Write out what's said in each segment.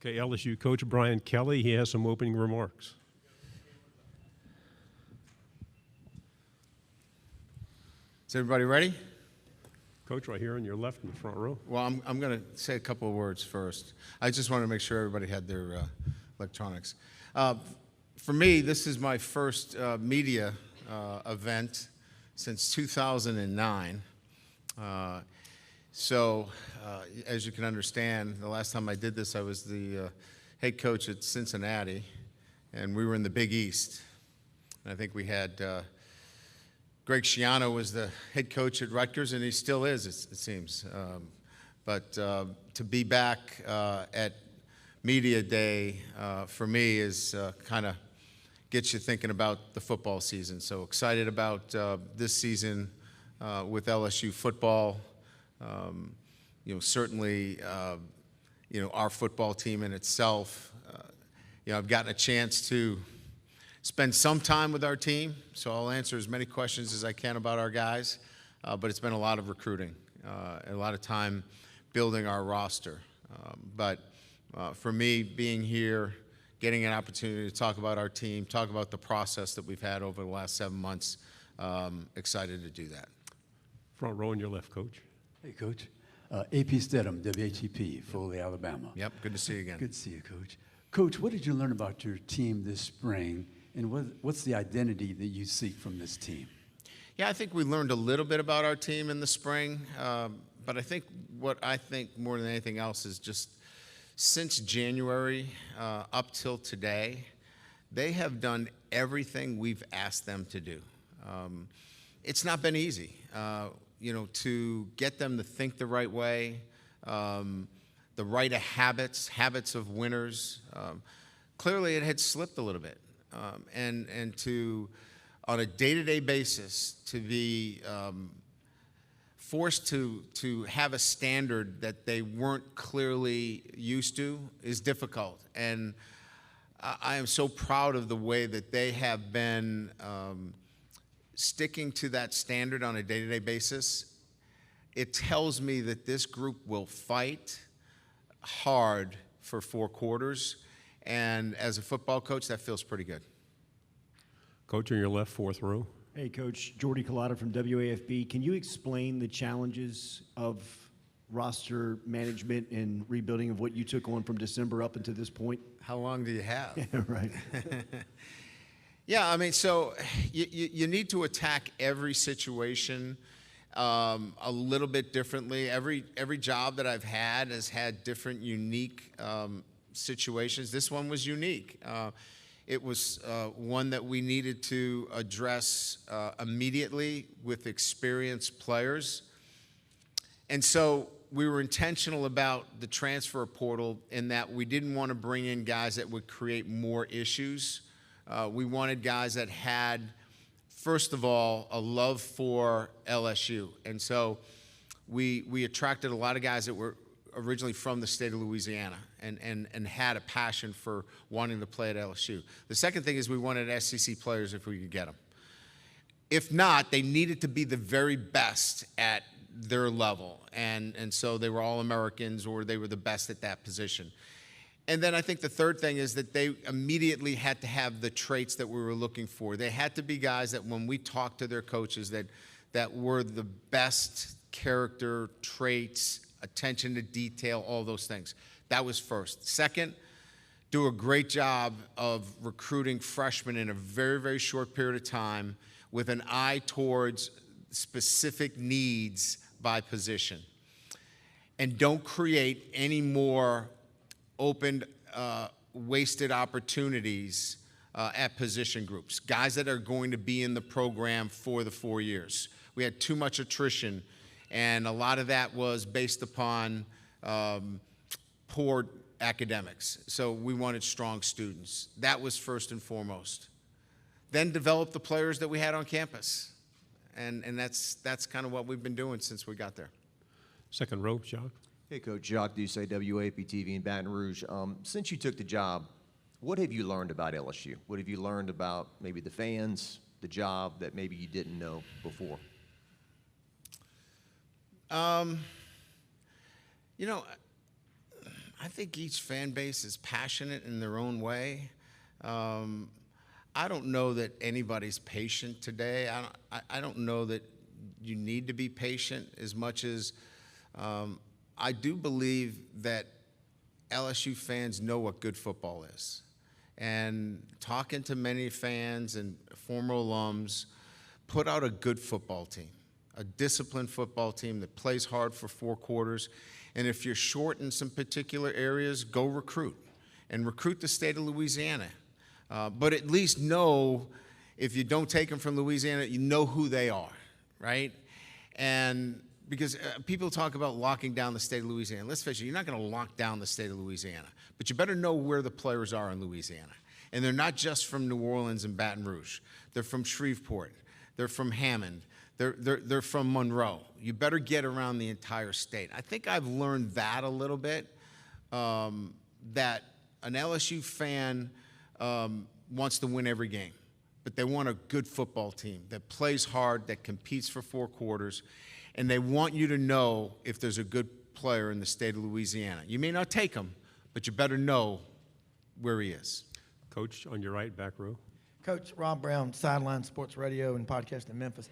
Okay, LSU coach Brian Kelly, he has some opening remarks. Is everybody ready? Coach, right here on your left in the front row. Well, I'm going to say a couple of words first. I just wanted to make sure everybody had their electronics. For me, this is my first media event since 2009. So, as you can understand, the last time I did this, I was the head coach at Cincinnati, and we were in the Big East. And I think we had Greg Schiano was the head coach at Rutgers, and he still is, it seems. But to be back at Media Day for me is kind of gets you thinking about the football season. So excited about this season with LSU football. Certainly, our football team in itself. I've gotten a chance to spend some time with our team, so I'll answer as many questions as I can about our guys. But it's been a lot of recruiting, a lot of time building our roster. But for me, being here, getting an opportunity to talk about our team, talk about the process that we've had over the last 7 months, excited to do that. Front row on your left, Coach. Hey, Coach. AP Stedham, WHEP, Foley, Alabama. Yep, good to see you again. Good to see you, Coach. Coach, what did you learn about your team this spring, and what's the identity that you seek from this team? Yeah, I think we learned a little bit about our team in the spring, but I think what I think more than anything else is just since January up till today, they have done everything we've asked them to do. It's not been easy, to get them to think the right way, the right habits of winners. Clearly, it had slipped a little bit, and to on a day-to-day basis to be forced to have a standard that they weren't clearly used to is difficult. And I am so proud of the way that they have been sticking to that standard on a day-to-day basis. It tells me that this group will fight hard for 4 quarters. And as a football coach, that feels pretty good. Coach on your left, fourth row. Hey, Coach. Jordy Collada from WAFB. Can you explain the challenges of roster management and rebuilding of what you took on from December up until this point? How long do you have? Yeah, right. Yeah, I mean, so you need to attack every situation a little bit differently. Every job that I've had has had different unique situations. This one was unique. It was one that we needed to address immediately with experienced players. And so we were intentional about the transfer portal in that we didn't want to bring in guys that would create more issues. We wanted guys that had, first of all, a love for LSU. And so we attracted a lot of guys that were originally from the state of Louisiana and had a passion for wanting to play at LSU. The second thing is we wanted SEC players if we could get them. If not, they needed to be the very best at their level. And so they were all Americans or they were the best at that position. And then I think the third thing is that they immediately had to have the traits that we were looking for. They had to be guys that when we talked to their coaches that were the best character traits, attention to detail, all those things. That was first. Second, do a great job of recruiting freshmen in a very, very short period of time with an eye towards specific needs by position. And don't create any more open, wasted opportunities at position groups. Guys that are going to be in the program for the 4 years. We had too much attrition, and a lot of that was based upon poor academics. So we wanted strong students. That was first and foremost. Then develop the players that we had on campus. And that's kind of what we've been doing since we got there. Second row, Jacques. Hey, Coach. Jacques Doucet, WAP-TV in Baton Rouge. Since you took the job, what have you learned about LSU? What have you learned about maybe the fans, the job that maybe you didn't know before? I think each fan base is passionate in their own way. I don't know that anybody's patient today. I don't know that you need to be patient as much as I do believe that LSU fans know what good football is. And talking to many fans and former alums, put out a good football team, a disciplined football team that plays hard for 4 quarters. And if you're short in some particular areas, go recruit and recruit the state of Louisiana. But at least know, if you don't take them from Louisiana, you know who they are, right? And because people talk about locking down the state of Louisiana. Let's face it, you're not going to lock down the state of Louisiana, but you better know where the players are in Louisiana. And they're not just from New Orleans and Baton Rouge. They're from Shreveport. They're from Hammond. They're from Monroe. You better get around the entire state. I think I've learned that a little bit, that an LSU fan wants to win every game, but they want a good football team that plays hard, that competes for 4 quarters, and they want you to know if there's a good player in the state of Louisiana. You may not take him, but you better know where he is. Coach, on your right, back row. Coach Rob Brown, Sideline Sports Radio and Podcast in Memphis.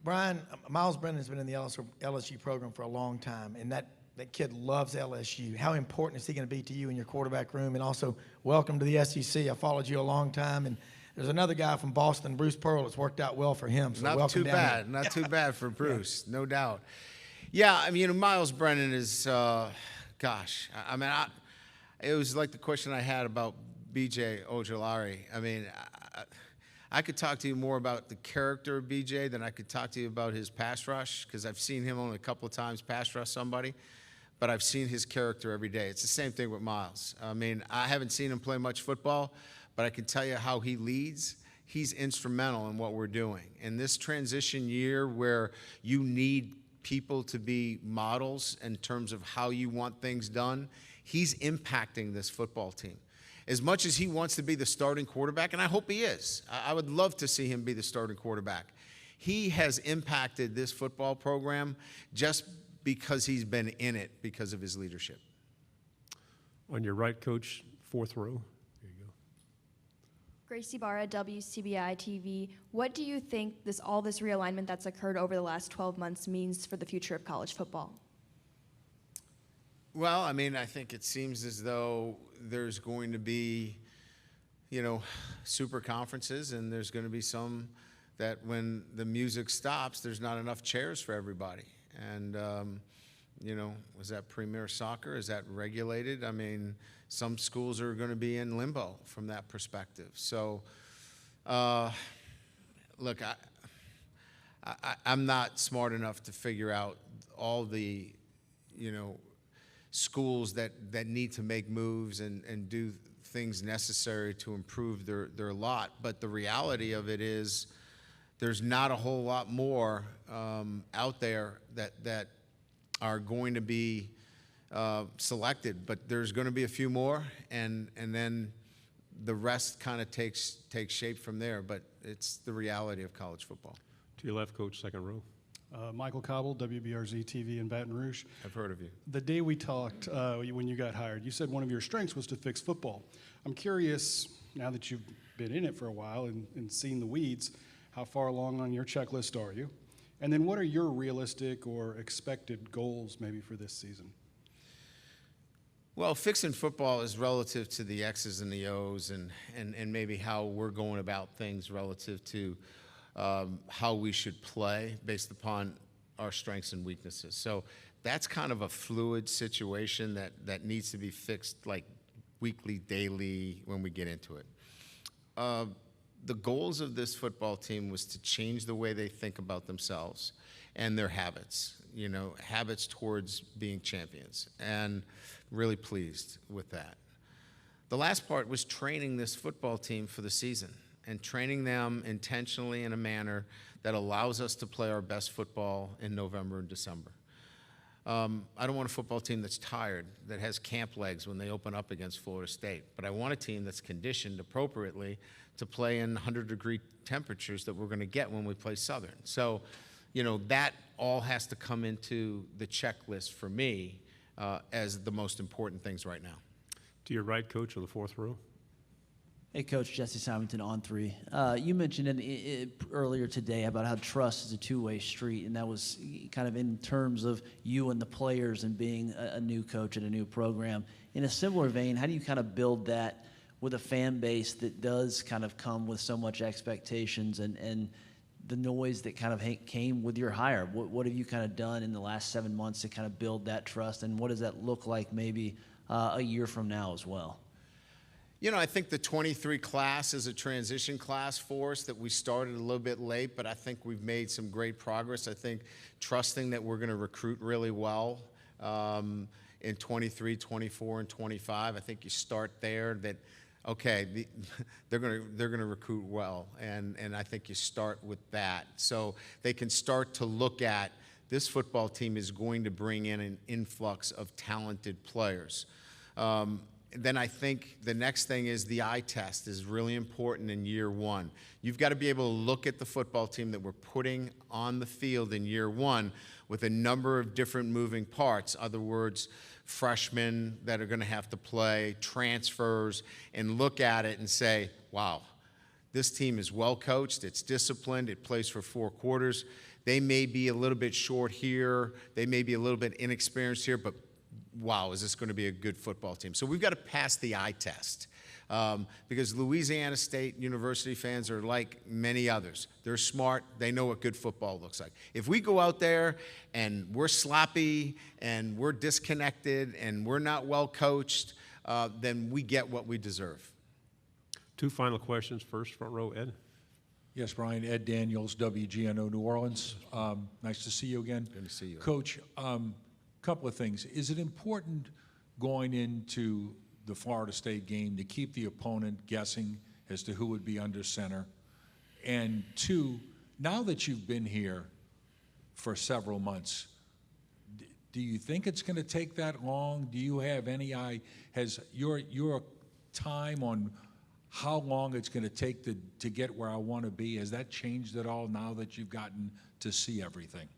Brian, Miles Brennan's been in the LSU program for a long time, and that kid loves LSU. How important is he going to be to you in your quarterback room? And also, welcome to the SEC. I followed you a long time, and there's another guy from Boston, Bruce Pearl. It's worked out well for him. So Not too down bad. here. Not too bad for Bruce, no doubt. Yeah, I mean, Miles Brennan is, gosh, I mean, it was like the question I had about BJ Ojolari. I mean, I could talk to you more about the character of BJ than I could talk to you about his pass rush, because I've seen him only a couple of times pass rush somebody, but I've seen his character every day. It's the same thing with Miles. I mean, I haven't seen him play much football, but I can tell you how he leads. He's instrumental in what we're doing. In this transition year where you need people to be models in terms of how you want things done, he's impacting this football team. As much as he wants to be the starting quarterback, and I hope he is, I would love to see him be the starting quarterback. He has impacted this football program just because he's been in it because of his leadership. On your right, Coach, 4th row. There you go. Gracie Barra, WCBI TV. What do you think all this realignment that's occurred over the last 12 months means for the future of college football? Well, I mean, I think it seems as though there's going to be, super conferences, and there's going to be some that when the music stops, there's not enough chairs for everybody. And, was that Premier Soccer? Is that regulated? I mean, some schools are going to be in limbo from that perspective. So, look, I'm not smart enough to figure out all the, schools that need to make moves and do things necessary to improve their lot. But the reality of it is there's not a whole lot more out there that are going to be selected. But there's going to be a few more, and then the rest kind of takes shape from there. But it's the reality of college football. To your left, Coach, 2nd row. Michael Cobble, WBRZ TV in Baton Rouge. I've heard of you. The day we talked, when you got hired, you said one of your strengths was to fix football. I'm curious, now that you've been in it for a while and seen the weeds, how far along on your checklist are you? And then what are your realistic or expected goals maybe for this season? Well, fixing football is relative to the X's and the O's and maybe how we're going about things relative to how we should play based upon our strengths and weaknesses. So that's kind of a fluid situation that needs to be fixed like weekly, daily when we get into it. The goals of this football team was to change the way they think about themselves and their habits, habits towards being champions, and really pleased with that. The last part was training this football team for the season and training them intentionally in a manner that allows us to play our best football in November and December. I don't want a football team that's tired, that has camp legs when they open up against Florida State, but I want a team that's conditioned appropriately to play in 100-degree temperatures that we're going to get when we play Southern. So, that all has to come into the checklist for me as the most important things right now. To your right, coach, on the fourth row. Hey, Coach, Jesse Simonton on three. You mentioned earlier today about how trust is a two-way street, and that was kind of in terms of you and the players and being a new coach at a new program. In a similar vein, how do you kind of build that with a fan base that does kind of come with so much expectations and the noise that kind of came with your hire? What have you kind of done in the last 7 months to kind of build that trust, and what does that look like maybe a year from now as well? You know, I think the 23 class is a transition class for us that we started a little bit late, but I think we've made some great progress. I think trusting that we're going to recruit really well in 23, 24, and 25. I think you start there that, okay, they're going to recruit well, and I think you start with that. So they can start to look at this football team is going to bring in an influx of talented players. Then I think the next thing is the eye test is really important in year one. You've got to be able to look at the football team that we're putting on the field in year one with a number of different moving parts. Other words, freshmen that are going to have to play, transfers, and look at it and say, wow, this team is well coached, it's disciplined, it plays for 4 quarters. They may be a little bit short here, they may be a little bit inexperienced here, but wow, is this going to be a good football team? So we've got to pass the eye test because Louisiana State University fans are like many others. They're smart. They know what good football looks like. If we go out there and we're sloppy and we're disconnected and we're not well coached, then we get what we deserve. 2 final questions. First, front row, Ed. Yes, Brian. Ed Daniels, WGNO New Orleans. Nice to see you again. Good to see you. Coach, couple of things. Is it important going into the Florida State game to keep the opponent guessing as to who would be under center? And 2, now that you've been here for several months, do you think it's going to take that long? Do you have any has your time on how long it's going to take to get where I want to be, has that changed at all now that you've gotten to see everything?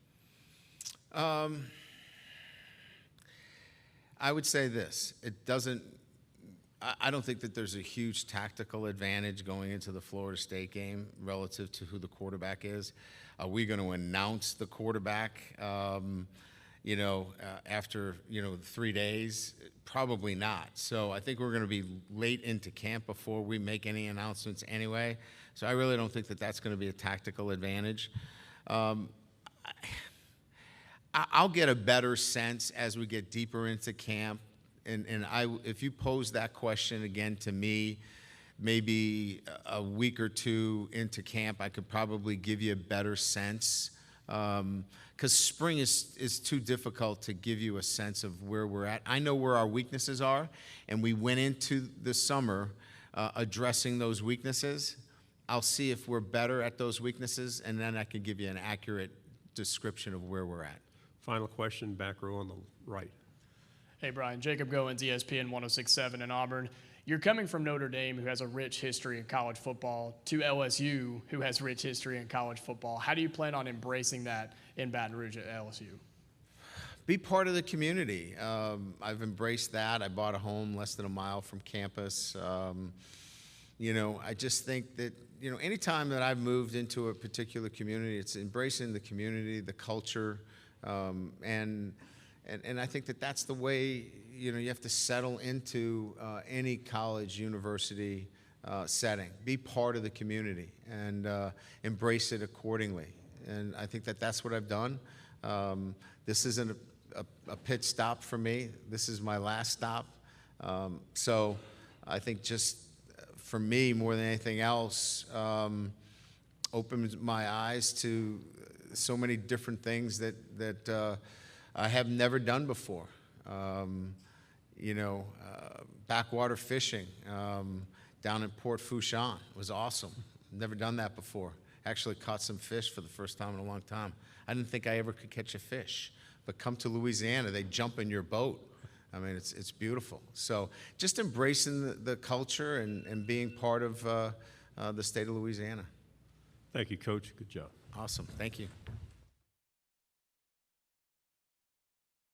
I would say this, I don't think that there's a huge tactical advantage going into the Florida State game relative to who the quarterback is. Are we going to announce the quarterback, after, 3 days? Probably not. So I think we're going to be late into camp before we make any announcements anyway. So I really don't think that that's going to be a tactical advantage. I'll get a better sense as we get deeper into camp, and if you pose that question again to me, maybe a week or 2 into camp, I could probably give you a better sense, because spring is too difficult to give you a sense of where we're at. I know where our weaknesses are, and we went into the summer addressing those weaknesses. I'll see if we're better at those weaknesses, and then I can give you an accurate description of where we're at. Final question, back row on the right. Hey, Brian. Jacob Goins, ESPN 106.7 in Auburn. You're coming from Notre Dame, who has a rich history in college football, to LSU, who has rich history in college football. How do you plan on embracing that in Baton Rouge at LSU? Be part of the community. I've embraced that. I bought a home less than a mile from campus. I just think that, anytime that I've moved into a particular community, it's embracing the community, the culture, and I think that that's the way, you have to settle into any college, university setting. Be part of the community and embrace it accordingly. And I think that that's what I've done. This isn't a pit stop for me. This is my last stop. So I think just for me, more than anything else, opens my eyes to so many different things that I have never done before. Backwater fishing down in Port Fourchon was awesome. Never done that before. Actually caught some fish for the first time in a long time. I didn't think I ever could catch a fish. But come to Louisiana, they jump in your boat. I mean, it's beautiful. So just embracing the culture and being part of the state of Louisiana. Thank you, Coach. Good job. Awesome. Thank you.